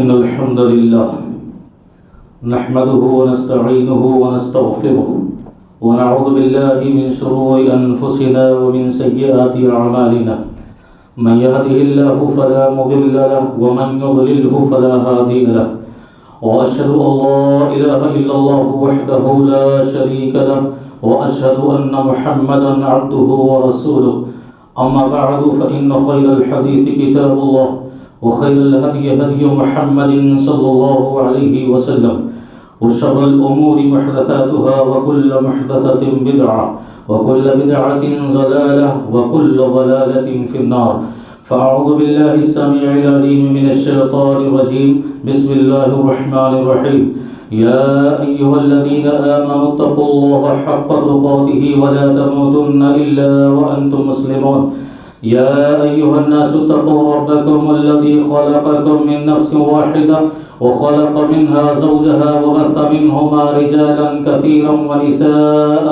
إن الحمد لله نحمده ونستعينه ونستغفره ونعوذ بالله من شرور أنفسنا ومن سيئات أعمالنا من يهده الله فلا مضل له ومن يضلله فلا هادي له وأشهد أن لا إله إلا الله وحده لا شريك له وأشهد أن محمدا عبده ورسوله أما بعد فإن خير الحديث كتاب الله وخير الهدي هدي محمد صلى الله عليه وسلم وشر الأمور محدثاتها وكل محدثة بدعة وكل بدعة ضلالة وكل ضلالة في النار فأعوذ بالله السميع العليم من الشيطان الرجيم بسم الله الرحمن الرحيم يا أيها الذين آمنوا اتقوا الله حق تقاته ولا تموتن إلا وأنتم مسلمون يا أيها الناس اتقوا ربكم الذي خلقكم من نفس واحدة وخلق منها زوجها وبث منهما رجالا كثيرا ونساء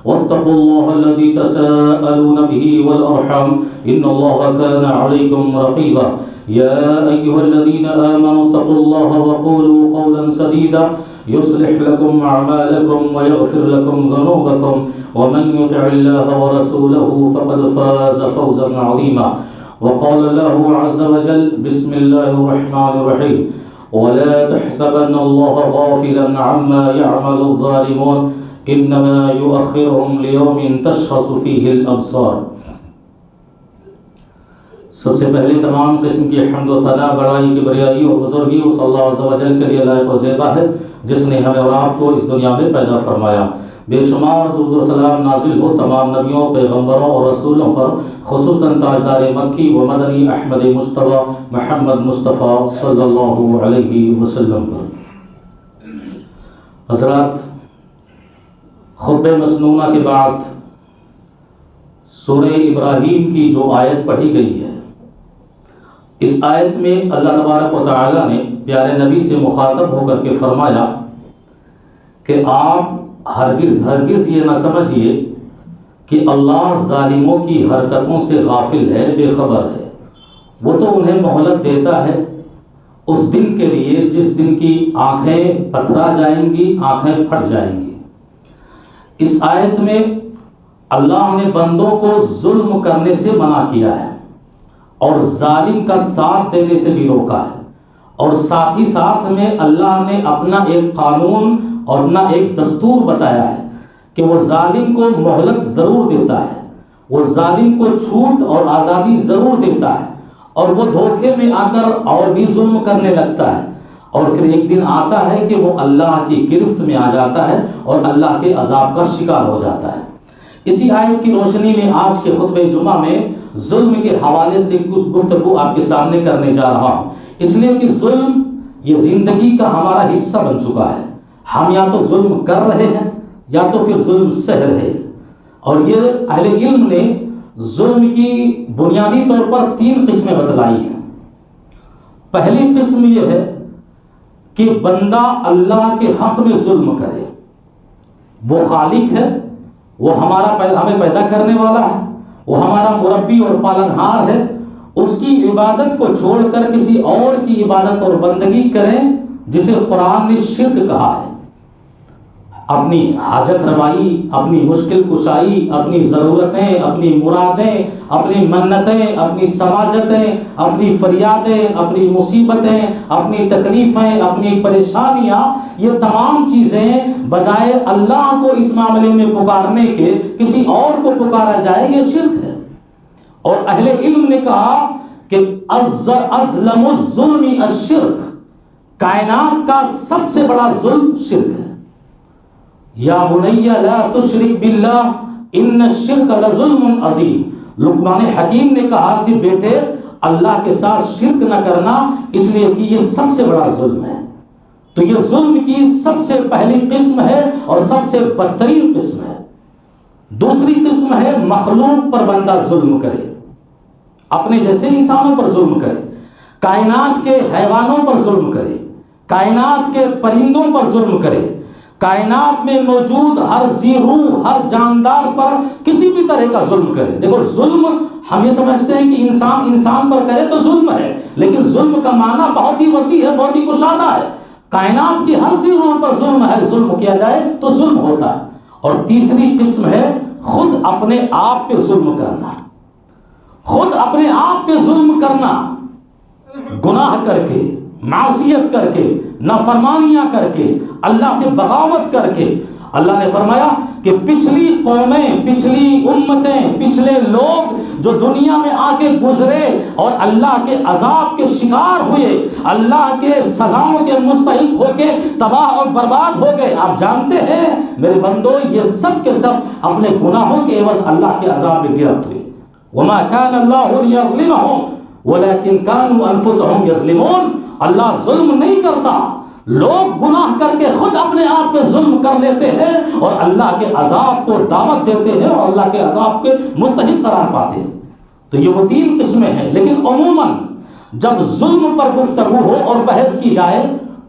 واتقوا الله الذي تساءلون به والأرحام إن الله كان عليكم رقيبا يا أيها الذين آمنوا اتقوا الله وقولوا قولا سديدا يصلح لكم أعمالكم ويغفر لكم ذنوبكم ومن يطع الله ورسوله فقد فاز فوزا عظيما وقال الله عز وجل بسم الله الرحمن الرحيم ولا تحسبن الله غافلا عما يعمل الظالمون انما يؤخرهم ليوم تشخص فيه الابصار۔ سب سے پہلے تمام قسم کی حمد و ثنا بڑائی کبریائی اور بزرگی اس اللہ عز و جل کے لیے لائق و زیبا ہے جس نے ہمیں اور آپ کو اس دنیا میں پیدا فرمایا۔ بے شمار درود و سلام نازل ہو تمام نبیوں، پیغمبروں اور رسولوں پر، خصوصاً تاجدار مکی و مدنی احمد مصطفیٰ محمد مصطفیٰ صلی اللہ علیہ وسلم پر۔ حضرات، خطبہ مسنونہ کے بعد سورہ ابراہیم کی جو آیت پڑھی گئی ہے، اس آیت میں اللہ تبارک و تعالی نے پیارے نبی سے مخاطب ہو کر کے فرمایا کہ آپ ہرگز یہ نہ سمجھیے کہ اللہ ظالموں کی حرکتوں سے غافل ہے، بے خبر ہے۔ وہ تو انہیں مہلت دیتا ہے اس دن کے لیے جس دن کی آنکھیں پتھرا جائیں گی، آنکھیں پھٹ جائیں گی۔ اس آیت میں اللہ نے بندوں کو ظلم کرنے سے منع کیا ہے اور ظالم کا ساتھ دینے سے بھی روکا ہے، اور ساتھ ہی ساتھ میں اللہ نے اپنا ایک قانون اور اپنا ایک دستور بتایا ہے کہ وہ ظالم کو مہلت ضرور دیتا ہے، وہ ظالم کو چھوٹ اور آزادی ضرور دیتا ہے، اور وہ دھوکے میں آ کر اور بھی ظلم کرنے لگتا ہے، اور پھر ایک دن آتا ہے کہ وہ اللہ کی گرفت میں آ جاتا ہے اور اللہ کے عذاب کا شکار ہو جاتا ہے۔ اسی آیت کی روشنی میں آج کے خطبہ جمعہ میں ظلم کے حوالے سے کچھ گفتگو آپ کے سامنے کرنے جا رہا ہوں، اس لیے کہ ظلم یہ زندگی کا ہمارا حصہ بن چکا ہے۔ ہم یا تو ظلم کر رہے ہیں یا تو پھر ظلم سہ رہے ہیں، اور یہ اہل علم نے ظلم کی بنیادی طور پر 3 قسمیں بتلائی ہیں۔ پہلی قسم یہ ہے کہ بندہ اللہ کے حق میں ظلم کرے۔ وہ خالق ہے، وہ ہمیں پیدا کرنے والا ہے، وہ ہمارا مربی اور پالنہار ہے، اس کی عبادت کو چھوڑ کر کسی اور کی عبادت اور بندگی کریں، جسے قرآن نے شرک کہا ہے۔ اپنی حاجت روائی، اپنی مشکل کشائی، اپنی ضرورتیں، اپنی مرادیں، اپنی منتیں، اپنی سماجتیں، اپنی فریادیں، اپنی مصیبتیں، اپنی تکلیفیں، اپنی پریشانیاں، یہ تمام چیزیں بجائے اللہ کو اس معاملے میں پکارنے کے کسی اور کو پکارا جائے، یہ شرک ہے۔ اور اہل علم نے کہا کہ اظلم الظلم الشرک، کائنات کا سب سے بڑا ظلم شرک ہے۔ یا بنی لا تشرک باللہ ان الشرک لظلم عظیم، لقمان حکیم نے کہا کہ بیٹے اللہ کے ساتھ شرک نہ کرنا، اس لیے کہ یہ سب سے بڑا ظلم ہے۔ تو یہ ظلم کی سب سے پہلی قسم ہے اور سب سے بدترین قسم ہے۔ دوسری قسم ہے مخلوق پر بندہ ظلم کرے، اپنے جیسے انسانوں پر ظلم کرے، کائنات کے حیوانوں پر ظلم کرے، کائنات کے پرندوں پر ظلم کرے، کائنات میں موجود ہر ذی روح، ہر جاندار پر کسی بھی طرح کا ظلم کرے. دیکھو ظلم ہم یہ سمجھتے ہیں کہ انسان پر کرے تو ظلم ہے، لیکن ظلم کا معنی بہت ہی وسیع ہے، بہت ہی کشادہ ہے. کائنات کی ہر ذی روح پر ظلم ہے، ظلم کیا جائے تو ظلم ہوتا ہے. اور تیسری قسم ہے خود اپنے آپ پہ ظلم کرنا. خود اپنے آپ پہ ظلم کرنا، گناہ کر کے، معصیت کر کے، نافرمانیاں کر کے، اللہ سے بغاوت کر کے. اللہ نے فرمایا کہ پچھلی قومیں، پچھلی امتیں، پچھلے لوگ جو دنیا میں آ کے گزرے اور اللہ کے عذاب کے شکار ہوئے، اللہ کے سزاؤں کے مستحق ہو کے تباہ اور برباد ہو گئے. آپ جانتے ہیں میرے بندو، یہ سب کے سب اپنے گناہوں کے عوض اللہ کے عذاب میں گرفت ہوئے. وما كان الله ليظلمهم ولكن كانوا انفسهم يظلمون. اللہ ظلم نہیں کرتا، لوگ گناہ کر کے خود اپنے آپ پہ ظلم کر لیتے ہیں اور اللہ کے عذاب کو دعوت دیتے ہیں اور اللہ کے عذاب کے مستحق قرار پاتے ہیں. تو یہ وہ تین قسمیں ہیں. لیکن عموماً جب ظلم پر گفتگو ہو اور بحث کی جائے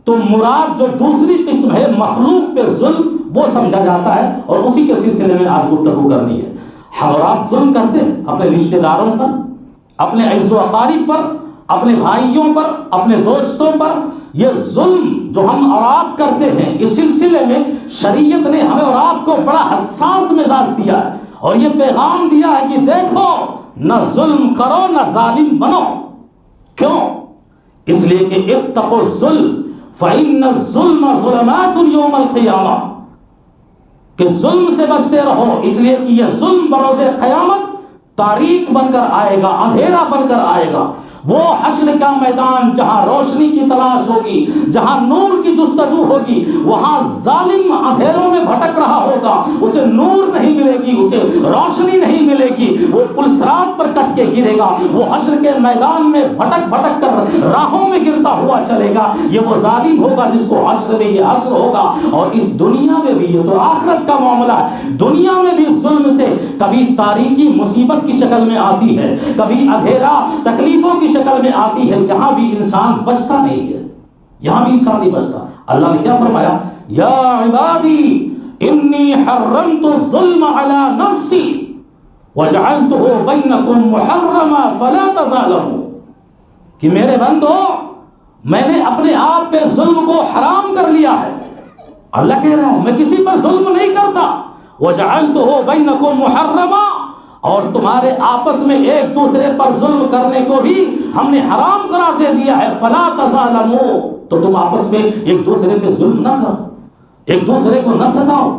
تو مراد جو دوسری قسم ہے مخلوق پہ ظلم، وہ سمجھا جاتا ہے، اور اسی کے سلسلے میں آج گفتگو کرنی ہے. ہم اور آپ ظلم کرتے ہیں اپنے رشتہ داروں پر، اپنے عزیز و اقارب پر، اپنے بھائیوں پر، اپنے دوستوں پر. یہ ظلم جو ہم اور آپ کرتے ہیں، اس سلسلے میں شریعت نے ہمیں اور آپ کو بڑا حساس مزاج دیا ہے اور یہ پیغام دیا ہے کہ دیکھو، نہ ظلم کرو نہ ظالم بنو. کیوں؟ اس لیے کہ اتقوا الظلم فإن الظلم ظلمات یوم القیامہ، کہ ظلم سے بچتے رہو، اس لیے کہ یہ ظلم بروز قیامت تاریک بن کر آئے گا، اندھیرا بن کر آئے گا. وہ حشر کا میدان جہاں روشنی کی تلاش ہوگی، جہاں نور کی جستجو ہوگی، وہاں ظالم اندھیروں میں بھٹک رہا ہوگا، اسے نور نہیں ملے گی، اسے روشنی نہیں ملے گی، وہ پلسرات پر کٹ کے گرے گا، وہ حشر کے میدان میں بھٹک بھٹک کر راہوں میں گرتا ہوا چلے گا. یہ وہ ظالم ہوگا جس کو حشر میں یہ حشر ہوگا. اور اس دنیا میں بھی، یہ تو آخرت کا معاملہ ہے، دنیا میں بھی ظلم سے کبھی تاریکی مصیبت کی شکل میں آتی ہے، کبھی اندھیرا تکلیفوں کی شکل میں آتی ہے. یہاں بھی انسان بچتا نہیں ہے، یہاں بھی انسان نہیں بچتا. اللہ نے کیا فرمایا؟ یا عبادی انی حرمت الظلم علی نفسی وجعلتہ بینکم محرما فلا تظالموا. کہ میرے بندو، میں نے اپنے آپ پہ ظلم کو حرام کر لیا ہے. اللہ کہہ رہا ہے میں کسی پر ظلم نہیں کرتا. وجعلتہ بینکم محرما، اور تمہارے آپس میں ایک دوسرے پر ظلم کرنے کو بھی ہم نے حرام قرار دے دیا ہے. فلا تظالموا، تو تم آپس میں ایک دوسرے پہ ظلم نہ کرو، ایک دوسرے کو نہ ستاؤ.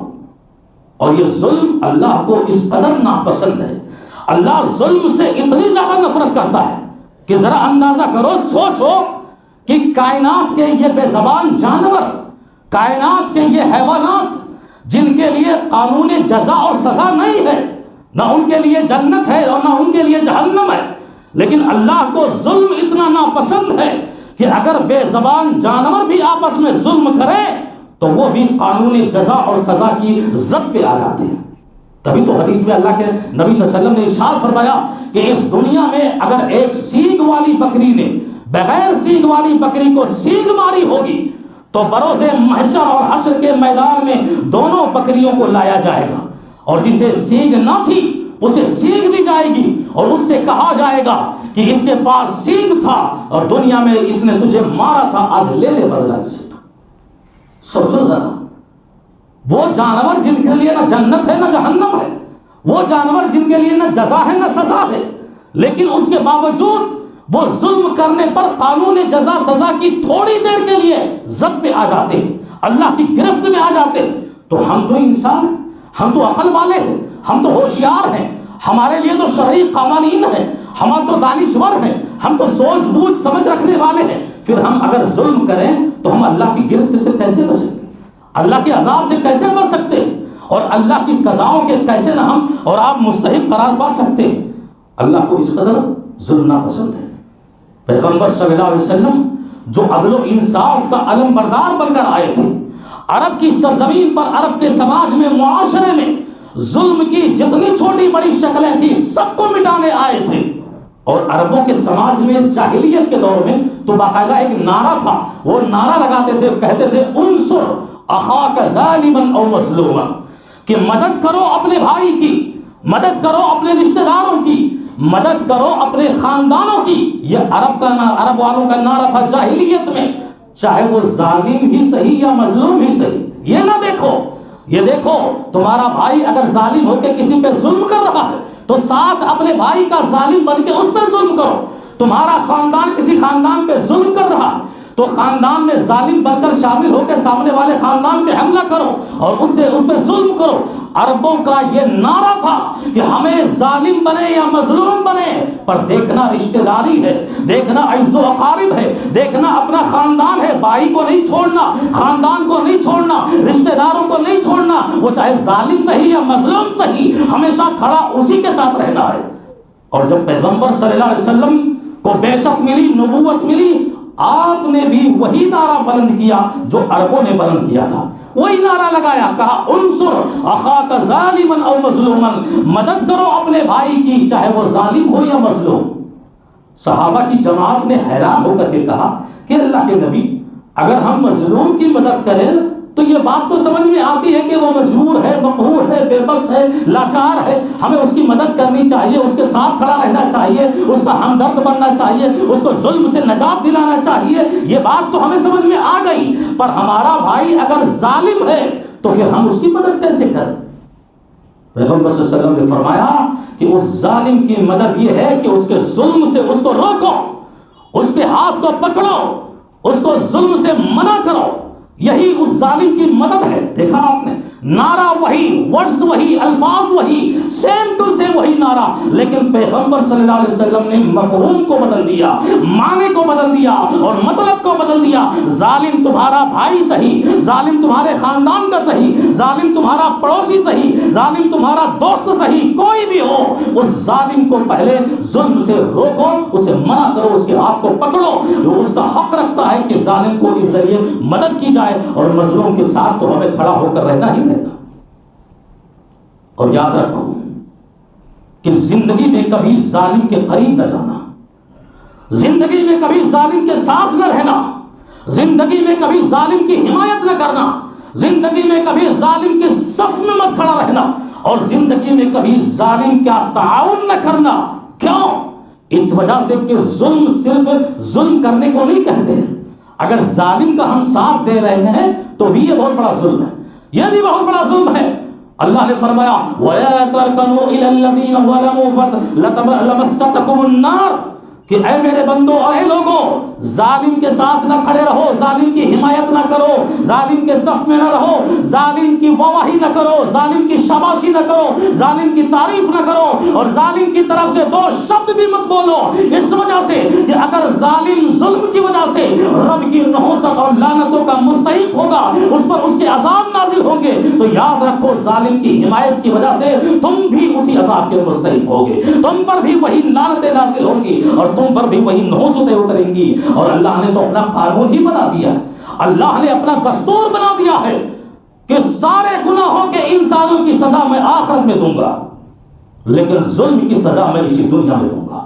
اور یہ ظلم اللہ کو اس قدر ناپسند ہے، اللہ ظلم سے اتنی زیادہ نفرت کرتا ہے کہ ذرا اندازہ کرو، سوچو کہ کائنات کے یہ بے زبان جانور، کائنات کے یہ حیوانات جن کے لیے قانون جزا اور سزا نہیں ہے، نہ ان کے لیے جنت ہے اور نہ ان کے لیے جہنم ہے، لیکن اللہ کو ظلم اتنا ناپسند ہے کہ اگر بے زبان جانور بھی آپس میں ظلم کرے تو وہ بھی قانون جزا اور سزا کی زد پہ آ جاتے ہیں. تبھی تو حدیث میں اللہ کے نبی صلی اللہ علیہ وسلم نے ارشاد فرمایا کہ اس دنیا میں اگر ایک سینگ والی بکری نے بغیر سینگ والی بکری کو سینگ ماری ہوگی تو بروز محشر اور حشر کے میدان میں دونوں بکریوں کو لایا جائے گا، اور جسے سینگ نہ تھی اسے سینگ دی جائے گی، اور اس سے کہا جائے گا کہ اس کے پاس سینگ تھا اور دنیا میں اس نے تجھے مارا تھا، آج لے لے بدلہ اس سے. سوچو ذرا، وہ جانور جن کے لیے نہ جنت ہے نہ جہنم ہے، وہ جانور جن کے لیے نہ جزا ہے نہ سزا ہے، لیکن اس کے باوجود وہ ظلم کرنے پر قانون جزا سزا کی تھوڑی دیر کے لیے زد پہ آ جاتے ہیں، اللہ کی گرفت میں آ جاتے ہیں. تو ہم تو انسان ہیں، ہم تو عقل والے ہیں، ہم تو ہوشیار ہیں، ہمارے لیے تو شرعی قوانین ہیں، ہم تو دانشور ہیں، ہم تو سوچ بوجھ سمجھ رکھنے والے ہیں. پھر ہم اگر ظلم کریں تو ہم اللہ کی گرفت سے کیسے بچیں گے؟ اللہ کے عذاب سے کیسے بچ سکتے ہیں؟ اور اللہ کی سزاؤں کے کیسے نہ ہم اور آپ مستحق قرار پا سکتے ہیں؟ اللہ کو اس قدر ظلم ناپسند ہے. پیغمبر صلی اللہ علیہ وسلم جو عدل و انصاف کا علم بردار بن کر آئے تھے، عرب کی سرزمین پر، عرب کے سماج میں، معاشرے میں ظلم کی جتنی چھوٹی بڑی شکلیں تھیں سب کو مٹانے آئے تھے. اور عربوں کے سماج میں جاہلیت کے دور میں تو باقاعدہ ایک نعرہ تھا، وہ نعرہ لگاتے تھے، کہتے تھے انصر اخاک ظالما او مظلوما، کہ مدد کرو اپنے بھائی کی، مدد کرو اپنے رشتہ داروں کی، مدد کرو اپنے خاندانوں کی۔ یہ عرب والوں کا نعرہ تھا جاہلیت میں، چاہے وہ ظالم ہی صحیح یا مظلوم ہی صحیح۔ یہ نہ دیکھو، یہ دیکھو تمہارا بھائی اگر ظالم ہو کے کسی پہ ظلم کر رہا ہے تو ساتھ اپنے بھائی کا ظالم بن کے اس پہ ظلم کرو۔ تمہارا خاندان کسی خاندان پہ ظلم کر رہا ہے تو خاندان میں ظالم بن کر شامل ہو کے سامنے والے خاندان پہ حملہ کرو اور اس پہ ظلم کرو۔ عربوں کا یہ نعرہ تھا کہ ہمیں ظالم بنے یا مظلوم بنے، پر دیکھنا رشتہ داری ہے، دیکھنا عز و اقارب ہے، دیکھنا اپنا خاندان ہے۔ بھائی کو نہیں چھوڑنا، خاندان کو نہیں چھوڑنا، رشتہ داروں کو نہیں چھوڑنا، وہ چاہے ظالم صحیح یا مظلوم صحیح، ہمیشہ کھڑا اسی کے ساتھ رہنا ہے۔ اور جب پیغمبر صلی اللہ علیہ وسلم کو بعثت ملی، نبوت ملی، آپ نے بھی وہی نعرہ بلند کیا جو عربوں نے بلند کیا تھا، وہی نعرہ لگایا، کہا انصر اخاک ظالما او مظلوما، مدد کرو اپنے بھائی کی چاہے وہ ظالم ہو یا مظلوم۔ صحابہ کی جماعت نے حیران ہو کر کے کہا کہ اللہ کے نبی، اگر ہم مظلوم کی مدد کریں تو یہ بات تو سمجھ میں آتی ہے کہ وہ مجبور ہے، مقہور ہے، بے بس ہے، لاچار ہے، ہمیں اس کی مدد کرنی چاہیے، اس کے ساتھ کھڑا رہنا چاہیے، اس کا ہمدرد بننا چاہیے، اس کو ظلم سے نجات دلانا چاہیے، یہ بات تو ہمیں سمجھ میں آ گئی، پر ہمارا بھائی اگر ظالم ہے تو پھر ہم اس کی مدد کیسے کریں؟ پیغمبر صلی اللہ علیہ وسلم نے فرمایا کہ اس ظالم کی مدد یہ ہے کہ اس کے ظلم سے اس کو روکو، اس کے ہاتھ کو پکڑو، اس کو ظلم سے منع کرو، یہی اس ظالم کی مدد ہے۔ دیکھا آپ نے، نعرہ وہی، ورڈز وہی، الفاظ وہی، سیم ٹو سیم وہی نعرہ، لیکن پیغمبر صلی اللہ علیہ وسلم نے مفہوم کو بدل دیا، معنی کو بدل دیا اور مطلب کو بدل دیا۔ ظالم تمہارا بھائی صحیح، ظالم تمہارے خاندان کا صحیح، ظالم تمہارا پڑوسی صحیح، ظالم تمہارا دوست صحیح، کوئی بھی ہو، اس ظالم کو پہلے ظلم سے روکو، اسے منع کرو، اس کے ہاتھ کو پکڑو، جو اس کا حق رکھتا ہے کہ ظالم کو اس ذریعے مدد کی جائے، اور مظلوم کے ساتھ تو ہمیں کھڑا ہو کر رہنا ہی رہنا۔ اور یاد رکھو کہ زندگی میں کبھی ظالم کے قریب نہ جانا، زندگی میں کبھی ظالم کے ساتھ نہ رہنا، زندگی میں کبھی ظالم کی حمایت نہ کرنا، زندگی میں کبھی ظالم کے صف میں مت کھڑا رہنا، اور زندگی میں کبھی ظالم کا تعاون نہ کرنا۔ کیوں؟ اس وجہ سے کہ ظلم صرف ظلم کرنے کو نہیں کہتے، اگر ظالم کا ہم ساتھ دے رہے ہیں تو بھی یہ بہت بڑا ظلم ہے، یہ بھی بہت بڑا ظلم ہے۔ اللہ نے فرمایا وَلَا تَرْكَنُوا إِلَى الَّذِينَ ظَلَمُوا لَمَسَّتْكُمُ النَّارُ، کہ اے میرے بندو اور اے لوگوں، ظالم کے ساتھ نہ کھڑے رہو، ظالم کی حمایت نہ کرو، ظالم کے صف میں نہ رہو، ظالم کی واہی نہ کرو، ظالم کی شاباشی نہ کرو، ظالم کی تعریف نہ کرو، اور ظالم کی طرف سے دو شبد بھی مت بولو، اس وجہ سے کہ اگر ظالم ظلم کی وجہ سے رب کی نحوست اور لعنتوں کا مستحق ہوگا، اس پر اس کے عذاب نازل ہوں گے، تو یاد رکھو ظالم کی حمایت کی وجہ سے تم بھی اسی عذاب کے مستحق ہوگے، تم پر بھی وہی لعنتیں نازل ہوں گی اور تم پر بھی وہی نحوستیں اتریں گی۔ اور اللہ نے تو اپنا قانون ہی بنا دیا، اللہ نے اپنا دستور بنا دیا ہے کہ سارے گناہوں کے انسانوں کی سزا میں آخرت میں دوں گا، لیکن ظلم کی سزا میں اسی دنیا میں دوں گا۔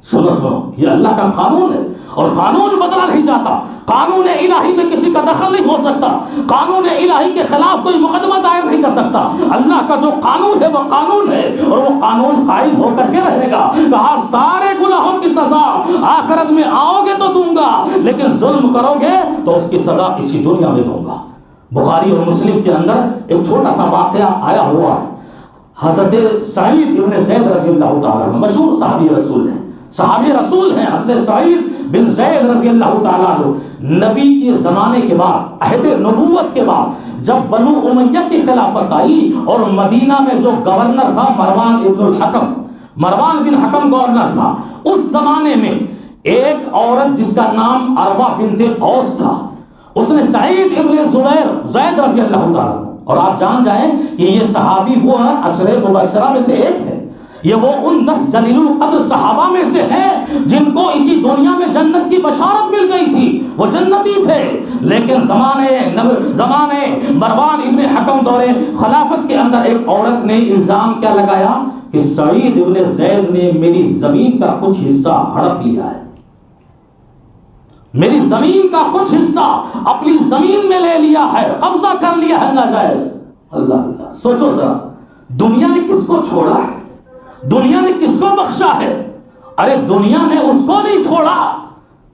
سنو سنو، یہ اللہ کا قانون ہے اور قانون بدلا نہیں جاتا، قانون الہی میں کسی کا دخل نہیں ہو سکتا، قانون الہی کے خلاف کوئی مقدمہ دائر نہیں کر سکتا۔ اللہ کا جو قانون ہے وہ قانون ہے اور وہ قانون قائم ہو کر کے رہے گا۔ کہا سارے گناہوں کی سزا آخرت میں آؤ گے تو دوں گا، لیکن ظلم کرو گے تو اس کی سزا اسی دنیا میں دوں گا۔ بخاری اور مسلم کے اندر ایک چھوٹا سا واقعہ آیا ہوا ہے۔ حضرت سعید ابن زید رضی اللہ تعالیٰ عنہ مشہور صحابی رسول ہیں، صحابی رسول ہیں حضرت سعید بن زید رضی اللہ تعالیٰ عنہ۔ نبی کے زمانے کے بعد، عہد نبوت کے بعد، جب بنو امیہ کی خلافت آئی اور مدینہ میں جو گورنر تھا مروان ابن الحکم، مروان بن حکم گورنر تھا، اس زمانے میں ایک عورت جس کا نام عروہ بنت اوس تھا، اس نے سعید ابن زید رضی اللہ تعالیٰ عنہ، اور آپ جان جائیں کہ یہ صحابی وہ ہیں عشرہ مبشرہ میں سے ایک ہے، یہ وہ ان 10 جلیل القدر صحابہ میں سے ہیں جن کو اسی دنیا میں جنت کی بشارت مل گئی تھی، وہ جنتی تھے، لیکن زمانے مروان ابن حکم دور خلافت کے اندر ایک عورت نے الزام کیا لگایا کہ سعید ابن زید نے میری زمین کا کچھ حصہ ہڑپ لیا ہے۔ میری زمین کا کچھ حصہ اپنی زمین میں لے لیا ہے، قبضہ کر لیا ہے ناجائز۔ اللہ اللہ، سوچو ذرا، دنیا نے کس کو چھوڑا ہے؟ دنیا نے کس کو بخشا ہے؟ ارے دنیا نے اس کو نہیں چھوڑا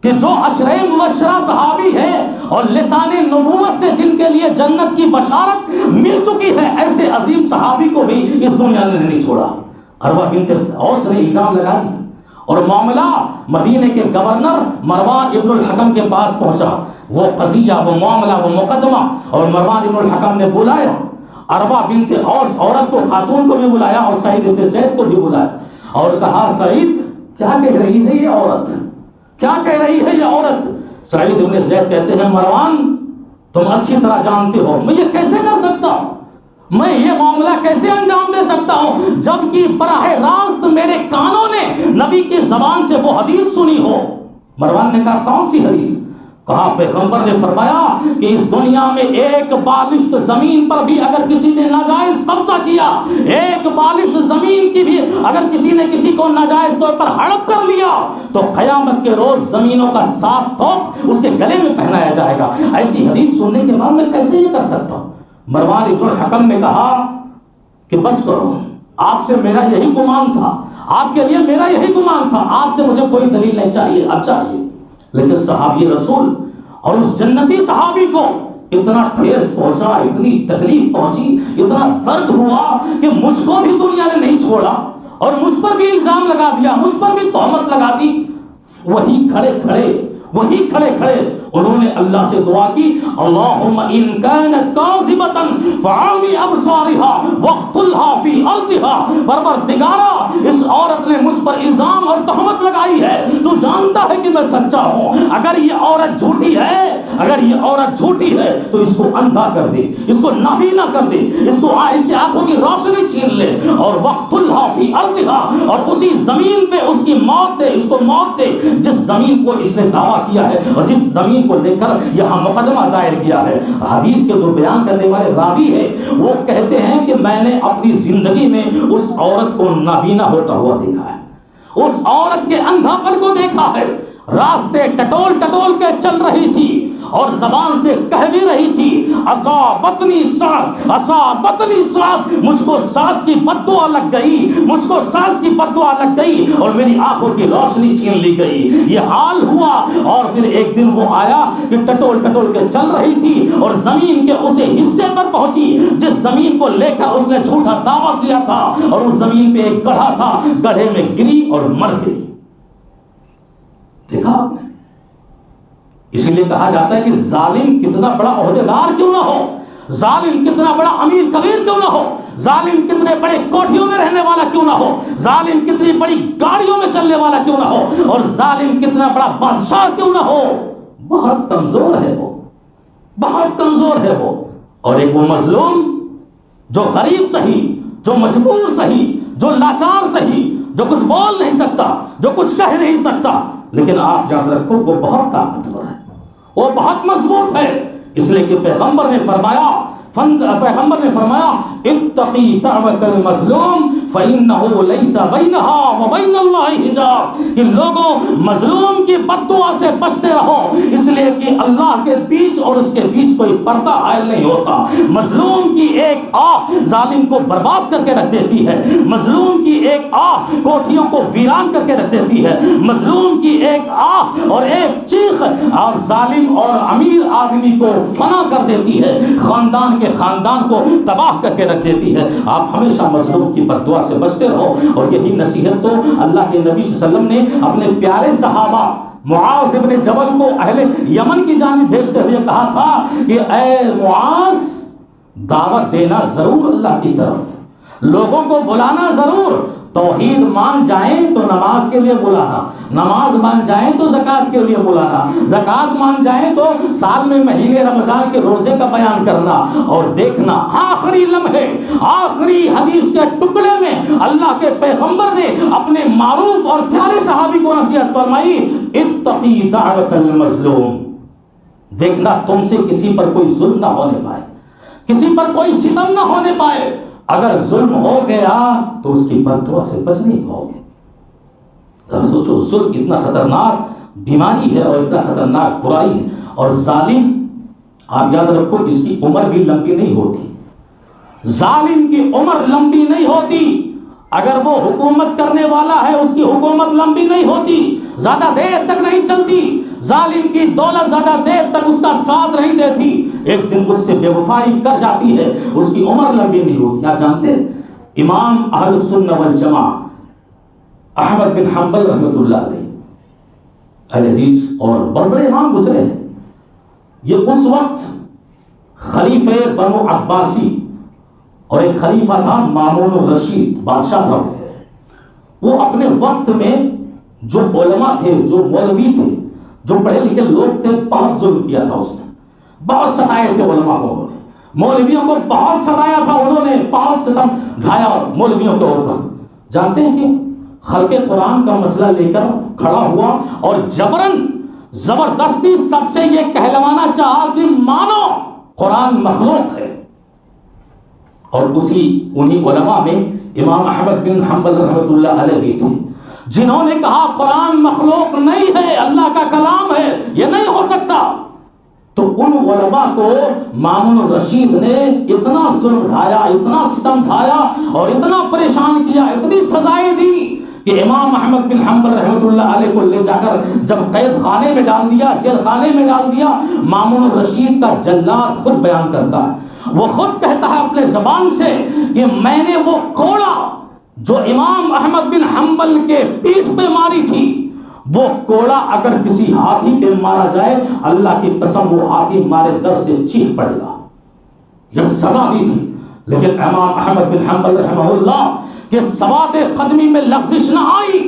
کہ جو عشرہ مبشرہ صحابی ہے اور لسان نبوت سے جن کے لیے جنت کی بشارت مل چکی ہے، ایسے عظیم صحابی کو بھی اس دنیا نے نہیں چھوڑا۔ عروہ بنت اوس نے الزام لگا دیا اور معاملہ مدینے کے گورنر مروان ابن الحکم کے پاس پہنچا۔ وہ قضیہ، وہ معاملہ، وہ مقدمہ، اور مروان ابن الحکم نے بلایا عروہ بنت اوس عورت کو، خاتون کو بھی بلایا، اور سعید ابن زید کو بھی بلایا اور کہا سعید کیا کہہ رہی ہے یہ عورت؟ کیا کہہ رہی ہے یہ عورت؟ سعید ابن زید کہتے ہیں مروان تم اچھی طرح جانتے ہو میں یہ کیسے کر سکتا ہوں، میں یہ معاملہ کیسے انجام دے سکتا ہوں جبکہ براہ راست میرے کانوں نے نبی کی زبان سے وہ حدیث سنی ہو۔ مروان نے کہا کون سی حدیث؟ کہا پیغمبر نے فرمایا کہ اس دنیا میں ایک بالشت زمین پر بھی اگر کسی نے ناجائز قبضہ کیا، ایک بالشت زمین کی بھی اگر کسی نے کسی کو ناجائز طور پر ہڑپ کر لیا تو قیامت کے روز زمینوں کا 7 توق اس کے گلے میں پہنایا جائے گا۔ ایسی حدیث سننے کے بعد میں کیسے یہ کر سکتا ہوں؟ مروان ابن الحکم نے کہا کہ بس کرو، آپ سے میرا یہی گمان تھا، آپ کے لیے میرا یہی گمان تھا، آپ سے مجھے کوئی دلیل نہیں چاہیے، اب چاہیے۔ لیکن صحابی رسول اور اس جنتی صحابی کو اتنا ٹھیس پہنچا، اتنی تکلیف پہنچی، اتنا درد ہوا کہ مجھ کو بھی دنیا نے نہیں چھوڑا اور مجھ پر بھی الزام لگا دیا، مجھ پر بھی تہمت لگا دی۔ وہی کھڑے کھڑے انہوں نے اللہ سے دعا کی، اللہم ان کانت کاذبۃ فعامی ابصارها واقتلها فی ارضها، پروردگارا اس عورت نے مجھ پر الزام اور تہمت لگائی ہے، تو جانتا ہے کہ میں سچا ہوں، اگر یہ عورت جھوٹی ہے تو اس کو اندھا کر دے، اس کو نابینا کر دے، اس کے آنکھوں کی روشنی چھین لے، اور واقتلها فی ارضها، اور اسی زمین پہ اس کی موت دے، اس کو موت دے جس زمین کو اس نے دعویٰ کیا ہے اور جس زمین کو لے کر یہاں مقدمہ دائر کیا ہے۔ حدیث کے جو بیان کرنے والے راوی ہے وہ کہتے ہیں کہ میں نے اپنی زندگی میں اس عورت کو نابینا ہوتا ہوا دیکھا ہے، اس عورت کے اندھا پن کو دیکھا ہے، راستے ٹٹول کے چل رہی تھی اور زبان سے کہہ بھی رہی تھی اصابتنی سعد، مجھ کو سعد کی بد دعا لگ گئی، اور میری آنکھوں کی روشنی چھین لی گئی۔ یہ حال ہوا اور پھر ایک دن وہ آیا کہ ٹٹول کے چل رہی تھی اور زمین کے اسے حصے پر پہنچی جس زمین کو لے کر اس نے جھوٹا دعویٰ کیا تھا، اور اس زمین پہ ایک گڑھا تھا، گڑھے میں گری اور مر گئی۔ دیکھا آپ نے؟ اسی لیے کہا جاتا ہے کہ ظالم کتنا بڑا عہدیدار کیوں نہ ہو، ظالم کتنا بڑا امیر کبیر کیوں نہ ہو، ظالم کتنے بڑے کوٹھیوں میں رہنے والا کیوں نہ ہو، وہ کتنی بڑی گاڑیوں میں چلنے والا کیوں نہ ہو، اور ظالم کتنا بڑا بادشاہ کیوں نہ ہو، بہت کمزور ہے وہ، بہت کمزور ہے وہ۔ اور ایک وہ مظلوم جو غریب سہی، جو مجبور سہی، جو لاچار سہی، جو کچھ بول نہیں سکتا، جو کچھ کہہ نہیں سکتا، لیکن آپ یاد رکھو وہ بہت طاقتور ہے، وہ بہت مضبوط ہے، اس لیے کہ پیغمبر نے فرمایا اتقی دعوت المظلوم فإنه ليس بينها وبين الله حجاب، کہ لوگوں مظلوم کی بد دعا سے بچتے رہو، اس لیے کہ اللہ کے بیچ اور اس کے بیچ کوئی پردہ حائل نہیں ہوتا۔ مظلوم کی ایک آہ ظالم کو برباد کر کے رکھ دیتی ہے، مظلوم کی ایک آہ کوٹھیوں کو ویران کر کے رکھ دیتی ہے، مظلوم کی ایک آہ اور ایک چیخ اور ظالم اور امیر آدمی کو فنا کر دیتی ہے، خاندان کو تباہ کر کے رکھ دیتی ہے۔ آپ ہمیشہ مظلوم کی بد دعا سے بچتے رہو، اور یہی نصیحت تو اللہ کے نبی صلی اللہ علیہ وسلم نے اپنے پیارے صحابہ معاذ ابن جبل کو اہل یمن کی جانب بھیجتے ہوئے کہا تھا کہ اے معاذ، دعوت دینا ضرور اللہ کی طرف، لوگوں کو بلانا ضرور، توحید مان جائیں تو نماز کے لیے بلانا، نماز مان جائیں تو زکوٰۃ کے لیے بلانا، زکوٰۃ مان جائیں تو سال میں مہینے رمضان کے روزے کا بیان کرنا، اور دیکھنا آخری لمحے، آخری حدیث کے ٹکڑے میں اللہ کے پیغمبر نے اپنے معروف اور پیارے صحابی کو نصیحت فرمائی، اتقی دعوت المظلوم، دیکھنا تم سے کسی پر کوئی ظلم نہ ہونے پائے، کسی پر کوئی ستم نہ ہونے پائے، اگر ظلم ہو گیا تو اس کی بد دعا سے بچ نہیں پاؤ گے۔ سوچو ظلم اتنا خطرناک بیماری ہے اور اتنا خطرناک برائی ہے. اور ظالم آپ یاد رکھو اس کی عمر بھی لمبی نہیں ہوتی. ظالم کی عمر لمبی نہیں ہوتی. اگر وہ حکومت کرنے والا ہے اس کی حکومت لمبی نہیں ہوتی, زیادہ دیر تک نہیں چلتی. ظالم کی دولت زیادہ دیر تک اس کا ساتھ نہیں دیتی, ایک دن اس سے بے وفائی کر جاتی ہے, اس کی عمر لمبی نہیں ہوتی. آپ جانتے امام اہل السنہ والجماعہ احمد بن حنبل رحمۃ اللہ علیہ اہل حدیث اور بڑے بڑے امام گزرے ہیں. یہ اس وقت خلیفہ بنو عباسی اور ایک خلیفہ تھا مامون الرشید بادشاہ تھا. وہ اپنے وقت میں جو علماء تھے, جو مولوی تھے, جو پڑھے لکھے لوگ تھے, بہت ظلم کیا تھا اس نے. بہت ستائے تھے علماء کو انہوں نے, مولویوں کو بہت ستایا تھا انہوں نے, بہت ستم ڈھایا مولویوں کے اوپر. جانتے ہیں کہ خلق قرآن کا مسئلہ لے کر کھڑا ہوا اور جبرن زبردستی سب سے یہ کہلوانا چاہا کہ مانو قرآن مخلوق ہے. اور انہی علماء میں امام احمد بن حنبل رحمۃ اللہ علیہ بھی تھے جنہوں نے کہا قرآن مخلوق نہیں ہے, اللہ کا کلام ہے, یہ نہیں ہو سکتا. تو ان علماء کو مامون الرشید نے اتنا ظلم ڈھایا, اتنا ستم ڈھایا اور اتنا پریشان کیا, اتنی سزائیں دی کہ امام احمد بن حنبل رحمۃ اللہ علیہ کو لے جا کر جب قید خانے میں ڈال دیا, جیل خانے میں ڈال دیا. مامون الرشید کا جلاد خود بیان کرتا ہے, وہ خود کہتا ہے اپنے زبان سے کہ میں نے وہ کوڑا جو امام احمد بن حنبل کے پیٹھ پہ ماری تھی, وہ کوڑا اگر کسی ہاتھی پہ مارا جائے اللہ کی قسم وہ ہاتھی مارے در سے چیخ پڑے گا. یہ سزا دی تھی. لیکن امام احمد بن حنبل رحمہ اللہ کے ثبات قدمی میں لغزش نہ آئی,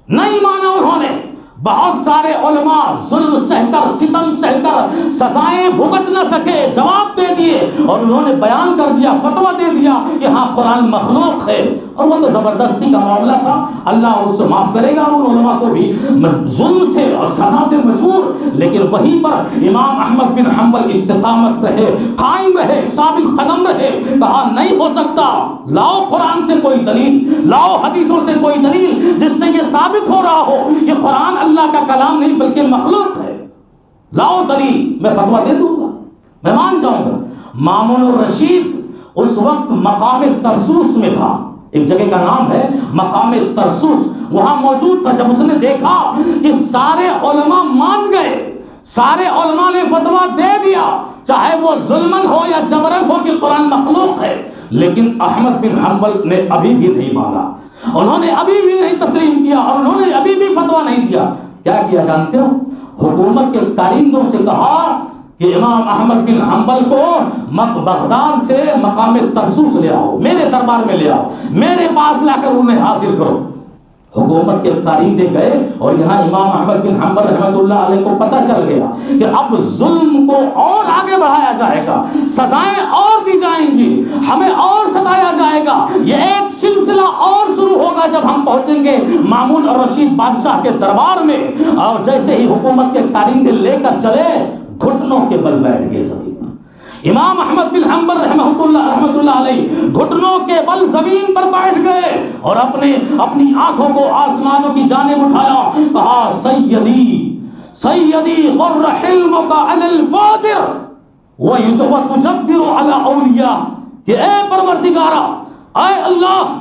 نہیں مانا انہوں نے. بہت سارے علماء ظلم سہ کر, ستم سہ کر سزائیں بھگت نہ سکے, جواب دے دیے اور انہوں نے بیان کر دیا, فتویٰ دے دیا کہ ہاں قرآن مخلوق ہے. اور وہ تو زبردستی کا معاملہ تھا, اللہ اس سے معاف کرے گا ان علماء کو بھی ظلم سے اور سزا سے مجبور. لیکن وہیں پر امام احمد بن حنبل استقامت رہے, قائم رہے, ثابت قدم رہے, کہا نہیں ہو سکتا, لاؤ قرآن سے کوئی دلیل, لاؤ حدیثوں سے کوئی دلیل جس سے یہ ثابت ہو رہا ہو کہ قرآن اللہ کا کلام نہیں بلکہ مخلوق ہے. لاؤ دلیل, میں فتویٰ دے دوں گا, میں مان جاؤں گا. مامون الرشید اس وقت مقام ترسوس میں تھا, ایک جگہ کا نام ہے مقام ترسوس, وہاں موجود تھا. جب اس نے دیکھا کہ سارے علماء مان گئے, سارے علماء نے فتویٰ دے دیا, چاہے وہ ظلمن ہو یا جبرن ہو کہ قرآن مخلوق ہے, لیکن احمد بن حنبل نے ابھی بھی نہیں مانا, انہوں نے ابھی بھی نہیں تسلیم کیا اور انہوں نے ابھی بھی فتویٰ نہیں دیا. کیا کیا جانتے ہو؟ حکومت کے کارندوں سے کہا کہ امام احمد بن حنبل کو بغداد سے مقام ترسوس لے آؤ, میرے دربار میں لے آؤ, میرے پاس لا کر انہیں حاضر کرو. حکومت کے کارندے گئے اور یہاں امام احمد بن حنبل رحمۃ اللہ علیہ کو پتہ چل گیا کہ اب ظلم کو اور آگے بڑھایا جائے گا, سزائیں اور دی جائیں گی, ہمیں اور ستایا جائے گا. یہ ایک سلسلہ اور شروع ہوگا جب ہم پہنچیں گے مامون الرشید بادشاہ کے دربار میں. اور جیسے ہی حکومت کے کارندے لے کر چلے, گھٹنوں کے بل بیٹھ گئے سبھی. امام احمد بن حنبل رحمۃ اللہ علیہ گھٹنوں کے بل زمین پر بیٹھ گئے اور اپنی آنکھوں کو آسمانوں کی جانب اٹھایا, کہا سیدی غر حلمک علی الفاجر وتجبر علی اولیاء, کہ اے پروردگارا, اے اللہ,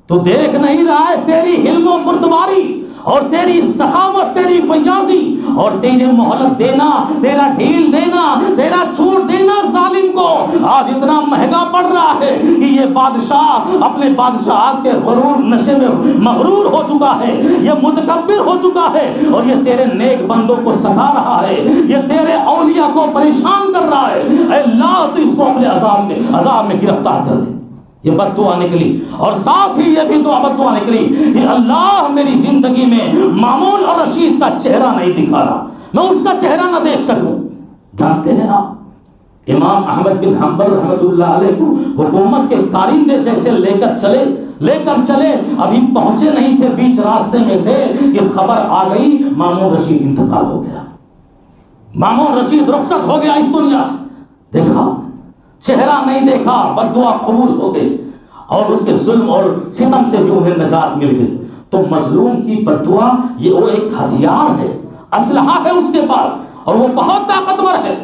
تو دیکھ نہیں رہا ہے تیری حلم و بردباری اور تیری سخاوت, تیری فیاضی اور تیرے مہلت دینا, تیرا ڈھیل دینا, تیرا چھوٹ دینا ظالم کو آج اتنا مہنگا پڑ رہا ہے کہ یہ بادشاہ اپنے بادشاہت کے غرور نشے میں مغرور ہو چکا ہے, یہ متکبر ہو چکا ہے اور یہ تیرے نیک بندوں کو ستا رہا ہے, یہ تیرے اولیاء کو پریشان کر رہا ہے. اے اللہ, تو اس کو اپنے عذاب میں گرفتار کر لے. یہ بد دعا نکلی اور ساتھ ہی یہ بھی بد دعا نکلی کہ اللہ میری زندگی میں مامون اور رشید کا چہرہ نہیں دکھا رہا, میں اس کا چہرہ نہ دیکھ سکوں. جانتے ہیں آپ امام احمد بن حنبل رحمۃ اللہ علیہ کو حکومت کے کارندے جیسے لے کر چلے, ابھی پہنچے نہیں تھے, بیچ راستے میں تھے کہ خبر آ گئی مامون رشید انتقال ہو گیا, مامون رشید رخصت ہو گیا اس دنیا سے. دیکھا, چہرہ نہیں دیکھا, بد دعا قبول ہو گئی اور اس کے ظلم اور ستم سے بھی انہیں نجات مل گئی. تو مظلوم کی بددعا یہ وہ ایک ہتھیار ہے، اسلحہ ہے اس کے پاس، اور وہ بہت طاقتور ہے۔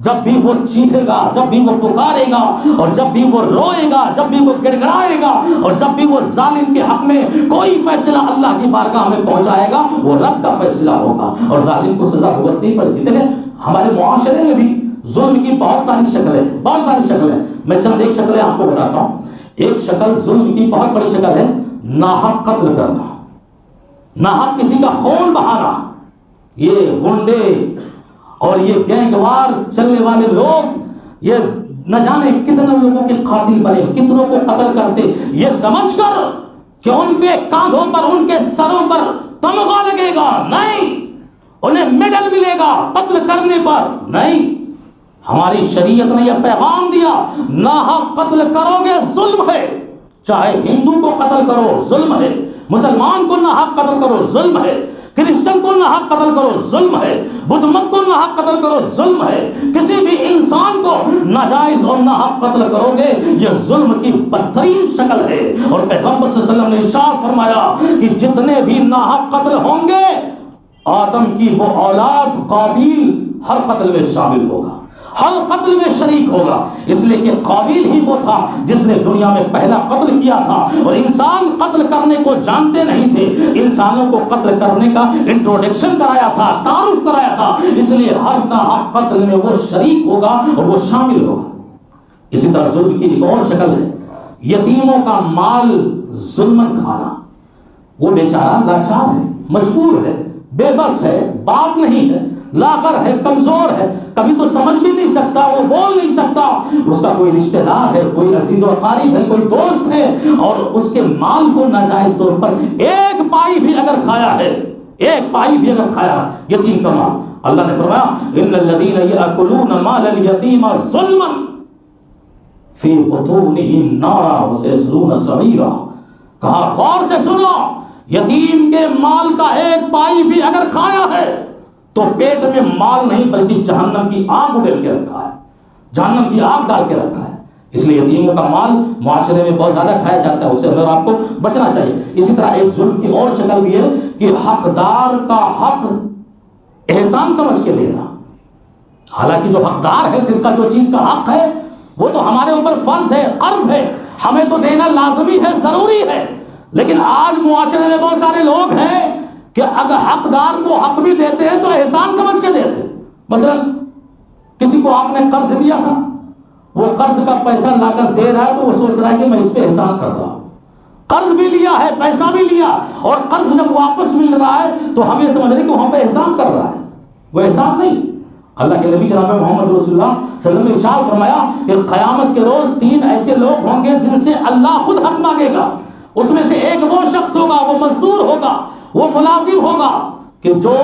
جب بھی وہ چیخے گا، جب بھی وہ پکارے گا، اور جب بھی وہ روئے گا، جب بھی وہ گڑ گڑائے گا، اور جب بھی وہ ظالم کے حق میں کوئی فیصلہ اللہ کی بارگاہ میں پہنچائے گا، وہ رب کا فیصلہ ہوگا اور ظالم کو سزا بھگتنی پڑے گی۔ دیکھیں ہمارے معاشرے میں بھی ظلم کی بہت ساری شکلیں ہیں، بہت ساری شکلیں۔ میں چند ایک شکلیں آپ کو بتاتا ہوں۔ ایک شکل ظلم کی بہت بڑی شکل ہے ناحق قتل کرنا، ناحق کسی کا خون بہانا۔ یہ غنڈے اور یہ گینگوار چلنے والے لوگ یہ نہ جانے کتنے لوگوں کے قاتل بنے، کتنوں کو قتل کرتے، یہ سمجھ کر کہ ان کے کاندھوں پر، ان کے سروں پر تمغہ لگے گا، نہیں، انہیں میڈل ملے گا قتل کرنے پر، نہیں۔ ہماری شریعت نے یہ پیغام دیا، ناحق قتل کرو گے ظلم ہے، چاہے ہندو کو قتل کرو ظلم ہے، مسلمان کو ناحق قتل کرو ظلم ہے، کرسچن کو ناحق قتل کرو ظلم ہے، بدھ مت کو ناحق قتل کرو ظلم ہے، کسی بھی انسان کو ناجائز اور ناحق قتل کرو گے یہ ظلم کی بدترین شکل ہے۔ اور پیغمبر صلی اللہ علیہ وسلم نے ارشاد فرمایا کہ جتنے بھی ناحق قتل ہوں گے، آدم کی وہ اولاد قابیل ہر قتل میں شامل ہوگا، ہر قتل میں شریک ہوگا، اس لیے کہ قابیل ہی وہ تھا جس نے دنیا میں پہلا قتل کیا تھا، اور انسان قتل کرنے کو جانتے نہیں تھے، انسانوں کو قتل کرنے کا انٹروڈکشن کرایا تھا، تعارف کرایا تھا، اس لیے ہر ناحق قتل میں وہ شریک ہوگا اور وہ شامل ہوگا۔ اسی طرح ظلم کی ایک اور شکل ہے یتیموں کا مال ظلمن کھانا۔ وہ بیچارہ لاچار ہے، مجبور ہے، بے بس ہے، باپ نہیں ہے، لاغر ہے، کمزور ہے، کبھی تو سمجھ بھی نہیں سکتا، وہ بول نہیں سکتا، اس کا کوئی رشتہ دار ہے، کوئی عزیز و اقارب ہے، کوئی دوست ہے، اور اس کے مال کو ناجائز طور پر ایک پائی بھی اگر کھایا ہے، ایک پائی بھی اگر کھایا یتیم کا مال، اللہ نے فرمایا ان الذین یاکلون مال الیتیم ظلما فی بطونہم نارا وسیصلون سعیرا۔ کہا غور سے سنو، یتیم کے مال کا ایک پائی بھی اگر کھایا ہے تو پیٹ میں مال نہیں بلکہ جہنم کی آگ اڈیل کے رکھا ہے، جہنم کی آگ ڈال کے رکھا ہے۔ اس لیے یتیموں کا مال معاشرے میں بہت زیادہ کھایا جاتا ہے، اس سے ہمیں آپ کو بچنا چاہیے۔ اسی طرح ایک ظلم کی اور شکل بھی ہے کہ حقدار کا حق احسان سمجھ کے لینا، حالانکہ جو حقدار ہے، جس کا جو چیز کا حق ہے، وہ تو ہمارے اوپر فرض ہے، قرض ہے، ہمیں تو دینا لازمی ہے، ضروری ہے، لیکن آج معاشرے میں بہت سارے لوگ ہیں کہ اگر حقدار کو حق بھی دیتے ہیں تو احسان سمجھ کے دیتے ہیں۔ مثلا کسی کو آپ نے قرض دیا تھا، وہ قرض کا پیسہ لا کر دے رہا ہے تو وہ سوچ رہا ہے کہ میں اس پہ احسان کر رہا ہوں، قرض بھی لیا ہے، پیسہ بھی لیا، اور قرض جب واپس مل رہا ہے تو ہمیں سمجھ رہے کہ وہاں پہ احسان کر رہا ہے، وہ احسان نہیں۔ اللہ کے نبی جناب محمد رسول اللہ صلی اللہ علیہ وسلم نے ارشاد فرمایا کہ قیامت کے روز 3 ایسے لوگ ہوں گے جن سے اللہ خود حق مانگے گا۔ اس میں سے ایک وہ شخص ہوگا، وہ مزدور ہوگا، وہ ملازم ہوگا کہ جو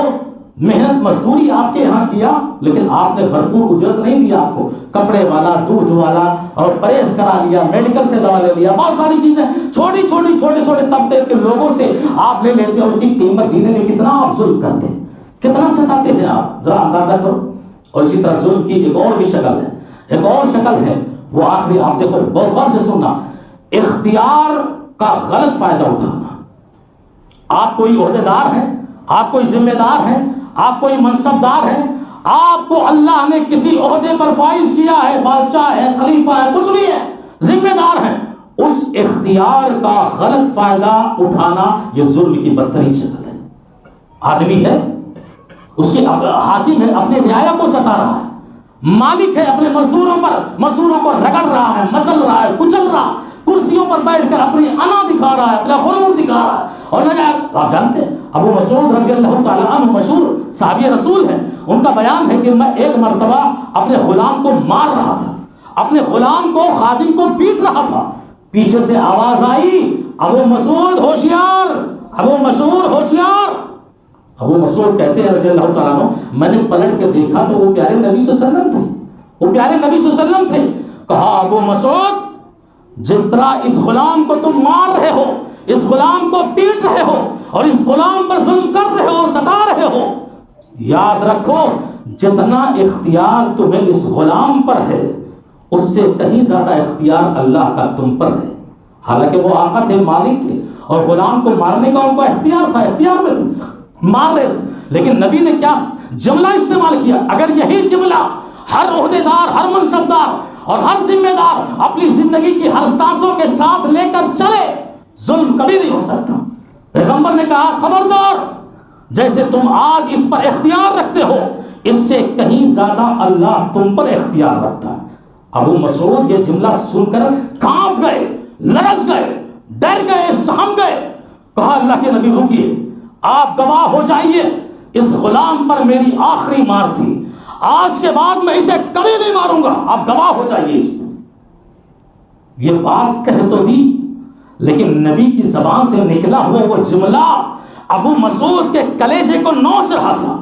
محنت مزدوری آپ کے یہاں کیا لیکن آپ نے بھرپور اجرت نہیں دیا، آپ کو کپڑے والا، دودھ والا، اور پرہیز کرا لیا، میڈیکل سے دوا لے لیا، بہت ساری چیزیں چھوٹی چھوٹی چھوٹے چھوٹے طبقے کے لوگوں سے آپ لے لیتے ہیں، اس کی قیمت دینے میں کتنا آپ ظلم کرتے ہیں، کتنا ستاتے ہیں آپ، ذرا اندازہ کرو۔ اور اسی طرح ظلم کی ایک اور بھی شکل ہے، ایک اور شکل ہے، وہ آخری آپ دیکھو بہت غور سے سننا، اختیار کا غلط فائدہ اٹھانا۔ آپ کوئی عہدیدار ہیں، آپ کوئی ذمہ دار ہیں، آپ کوئی منصب دار ہیں، آپ کو اللہ نے کسی عہدے پر فائز کیا ہے، بادشاہ ہے، خلیفہ ہے، کچھ بھی ہے، ذمہ دار ہیں، اس اختیار کا غلط فائدہ اٹھانا یہ ظلم کی بدترین شکل ہے۔ آدمی ہے، اس کی حاکم ہے، اپنے رعایا کو ستا رہا ہے، مالک ہے، اپنے مزدوروں کو رگڑ رہا ہے، مسل رہا ہے، کچل رہا ہے، کرسیوں پر بیٹھ کر اپنی انا دکھا رہا ہے، اپنا غرور دکھا رہا ہے، اور نہ آپ جانتے ہیں ابو مسعود رضی اللہ تعالیٰ عنہ مشہور صحابی رسول ہیں، ان کا بیان ہے کہ میں ایک مرتبہ اپنے غلام کو مار رہا تھا، اپنے غلام کو، خادم کو پیٹ رہا تھا، پیچھے سے آواز آئی ابو مسعود ہوشیار، ابو مسعود ہوشیار۔ ابو مسعود کہتے ہیں رضی اللہ تعالیٰ عنہ، میں نے پلٹ کے دیکھا تو وہ پیارے نبی صلی اللہ علیہ وسلم تھے، وہ پیارے نبی صلی اللہ علیہ وسلم تھے۔ کہا ابو مسعود، جس طرح اس غلام کو تم مار رہے ہو، اس غلام کو پیٹ رہے ہو، اور اس غلام پر ظلم کر رہے ہو، ستا رہے ہو، یاد رکھو جتنا اختیار تمہیں اس غلام پر ہے اس سے کہیں زیادہ اختیار اللہ کا تم پر ہے۔ حالانکہ وہ آقا تھے، مالک تھے، اور غلام کو مارنے کا ان کو اختیار تھا، اختیار میں تھے، مار رہے تھے، لیکن نبی نے کیا جملہ استعمال کیا؟ اگر یہی جملہ ہر عہدیدار، ہر منصبدار اور ہر ذمہ دار اپنی زندگی کی ہر سانسوں کے ساتھ لے کر چلے، ظلم کبھی نہیں ہو سکتا۔ پیغمبر نے کہا خبردار، جیسے تم آج اس پر اختیار رکھتے ہو، اس سے کہیں زیادہ اللہ تم پر اختیار رکھتا ہے۔ ابو مسعود یہ جملہ سن کر کانپ گئے، لرز گئے، ڈر گئے، سہم گئے۔ کہا اللہ کے نبی رکیے، آپ گواہ ہو جائیے، اس غلام پر میری آخری مار تھی، آج کے بعد میں اسے کبھی نہیں ماروں گا، آپ گواہ ہو جائیے اس پر۔ یہ بات کہہ تو دی، لیکن نبی کی زبان سے نکلا ہوا وہ جملہ ابو مسعود کے کلیجے کو نوچ رہا تھا،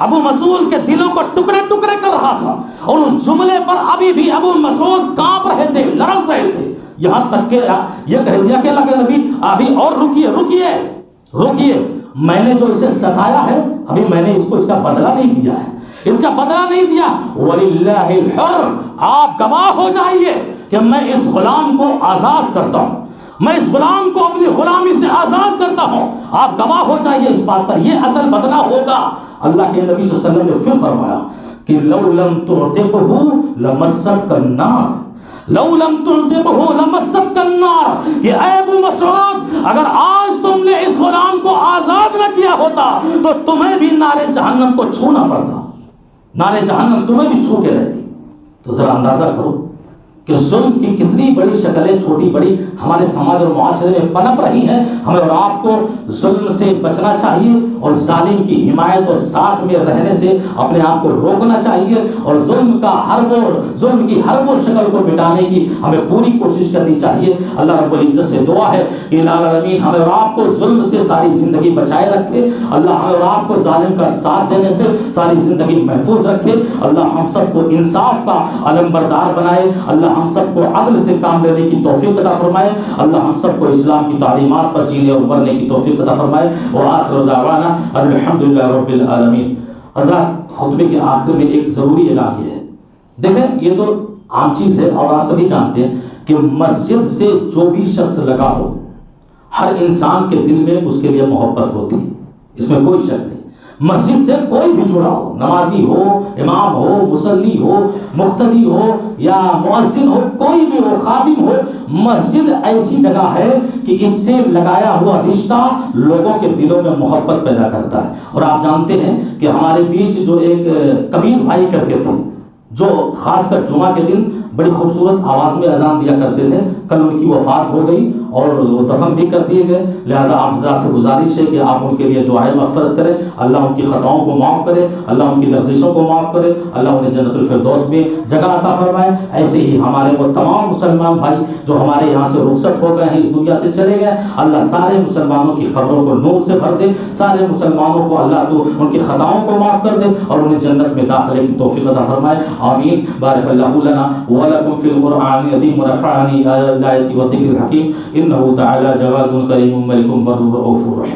ابو مسعود کے دلوں کو ٹکڑے ٹکڑے کر رہا تھا، اور اس جملے پر ابھی بھی ابو مسعود کانپ رہے تھے، لرز رہے تھے، یہاں تک کہ یہ کہہ دیا کہ اللہ کے نبی ابھی اور رکیے، میں نے جو اسے ستایا ہے ابھی میں نے اس کو اس کا بدلہ نہیں دیا ہے، اس کا بدلہ نہیں دیا۔ وَلِلَّهِ الْحُرُّ، آپ گواہ ہو جائیے کہ میں اس غلام کو آزاد کرتا ہوں، میں اس غلام کو اپنی غلامی سے آزاد کرتا ہوں، آپ گواہ ہو جائیے اس بات پر، یہ اصل بدلہ ہوگا۔ اللہ کے نبی صلی اللہ علیہ وسلم نے پھر فرمایا کہ لَوْ لَمْ تُعْتِقْهُ لَمَسَّتْكَ النَّارُ، لَوْ لَمْ تُعْتِقْهُ لَمَسَّتْكَ النَّارُ، کہ اے ابو مسعود اگر آج تم نے اس غلام کو آزاد نہ کیا ہوتا تو تمہیں بھی نار جہنم کو چھونا پڑتا، نار جہنم تمہیں بھی چھو کے رہتی۔ تو ذرا اندازہ کرو کہ ظلم کی کتنی بڑی شکلیں چھوٹی بڑی ہمارے سماج اور معاشرے میں پنپ رہی ہیں۔ ہمیں اور آپ کو ظلم سے بچنا چاہیے، اور ظالم کی حمایت اور ساتھ میں رہنے سے اپنے آپ کو روکنا چاہیے، اور ظلم کی ہر وہ شکل کو مٹانے کی ہمیں پوری کوشش کرنی چاہیے۔ اللہ رب العزت سے دعا ہے کہ الٰہ العالمین ہمیں اور آپ کو ظلم سے ساری زندگی بچائے رکھے، اللہ ہمیں اور آپ کو ظالم کا ساتھ دینے سے ساری زندگی محفوظ رکھے، اللہ ہم سب کو انصاف کا علم بردار بنائے، اللہ ہم سب کو عدل سے کام لینے کی توفیق عطا فرمائے، اللہ ہم سب کو اسلام کی تعلیمات پر جینے اور مرنے کی توفیق عطا فرمائے۔ وآخر دعوانا الحمدللہ رب العالمین۔ حضرات، خطبے کے آخر میں ایک ضروری اعلان یہ ہے، دیکھیں یہ تو عام چیز ہے اور آپ سبھی جانتے ہیں کہ مسجد سے جو بھی شخص لگا ہو، ہر انسان کے دل میں اس کے لیے محبت ہوتی ہے، اس میں کوئی شک نہیں۔ مسجد سے کوئی بھی جڑا ہو، نمازی ہو، امام ہو، مصلی ہو، مقتدی ہو یا مؤذن ہو، کوئی بھی ہو، خادم ہو، مسجد ایسی جگہ ہے کہ اس سے لگایا ہوا رشتہ لوگوں کے دلوں میں محبت پیدا کرتا ہے۔ اور آپ جانتے ہیں کہ ہمارے بیچ جو ایک کبیر بھائی کر کے تھے، جو خاص کر جمعہ کے دن بڑی خوبصورت آواز میں اذان دیا کرتے تھے، کل ان کی وفات ہو گئی اور وہ دفن بھی کر دیے گئے، لہذا آپ حضرات سے گزارش ہے کہ آپ ان کے لیے دعائیں مغفرت کریں، اللہ ان کی خطاؤں کو معاف کرے، اللہ ان کی لغزشوں کو معاف کرے، اللہ انہیں جنت الفردوس میں جگہ عطا فرمائے۔ ایسے ہی ہمارے وہ تمام مسلمان بھائی جو ہمارے یہاں سے رخصت ہو گئے ہیں، اس دنیا سے چلے گئے، اللہ سارے مسلمانوں کی قبروں کو نور سے بھر دے، سارے مسلمانوں کو اللہ تو ان کی خطاؤں کو معاف کر دے اور انہیں جنت میں داخلے کی توفیق عطا فرمائے، آمین۔ بارک اللہ لنا ولکم فی القرآن العظیم ونفعنی آیات و ذکر الحکیم، انہ تعالی جواد کریم ملک بر رؤوف رحیم۔